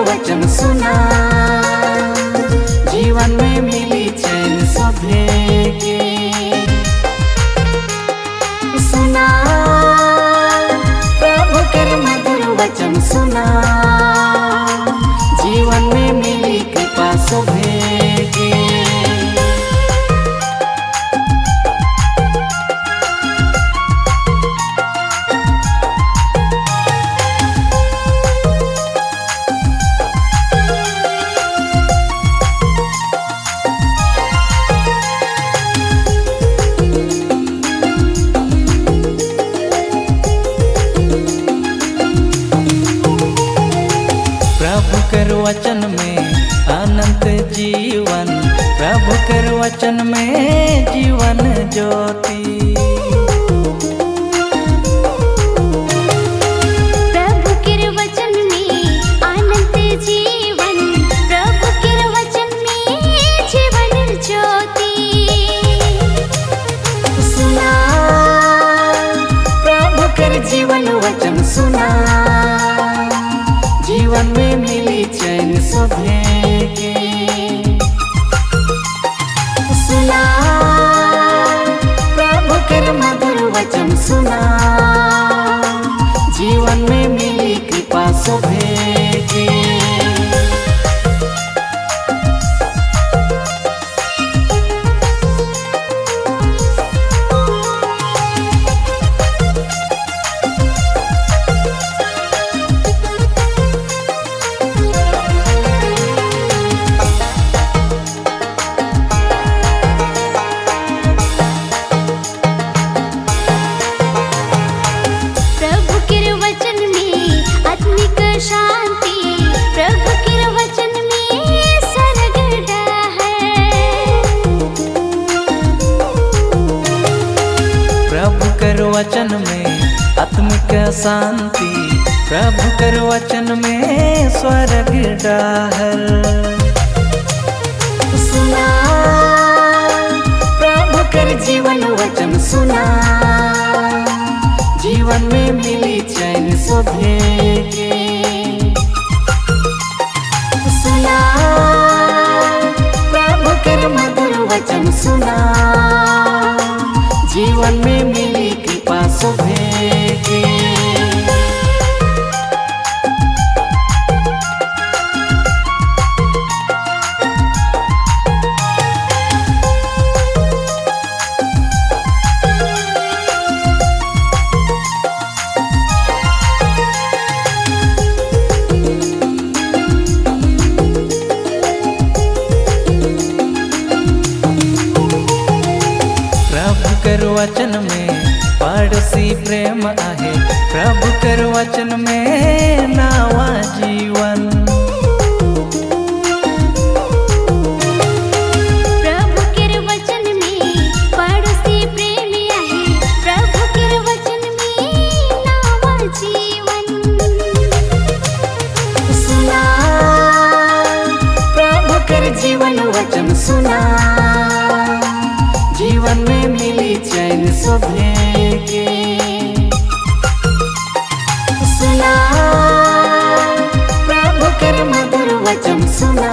वचन सुना, जीवन में मिली चैन सभे के। सुना प्रभु के मधुर वचन सुना, जीवन में मिली कृपा सभे के। प्रभु कर वचन में अनंत जीवन, प्रभु कर वचन में जीवन ज्योति। प्रभु के वचन में अनंत जीवन, प्रभु के वचन में जीवन ज्योति। सुना प्रभु कर जीवन वचन सुना, जीवन में मिली चैन सभे के। सुना प्रभु के मधुर वचन सुना, जीवन में मिली कृपा सभे के। शांति प्रभु के वचन में स्वर्ग है। प्रभु कर वचन में आत्मिक शांति, प्रभु कर वचन में स्वर्ग डाहर। सुना प्रभु कर जीवन वचन सुना, जीवन में मिली चैन सभे के। सुना प्रभु कर मधुर वचन सुना, जीवन में मिली कृपा सभे के। प्रभु कर वचन में पड़सी प्रेम आहे, प्रभु कर वचन में नावा जीवन। प्रभु के वचन में पड़सी प्रेम आहे, प्रभु के वचन में नावा जीवन। सुना प्रभु कर जीवन वचन सुना, जीवन में मिली चैन सभे के। सुना प्रभु कर मधुर वचन सुना,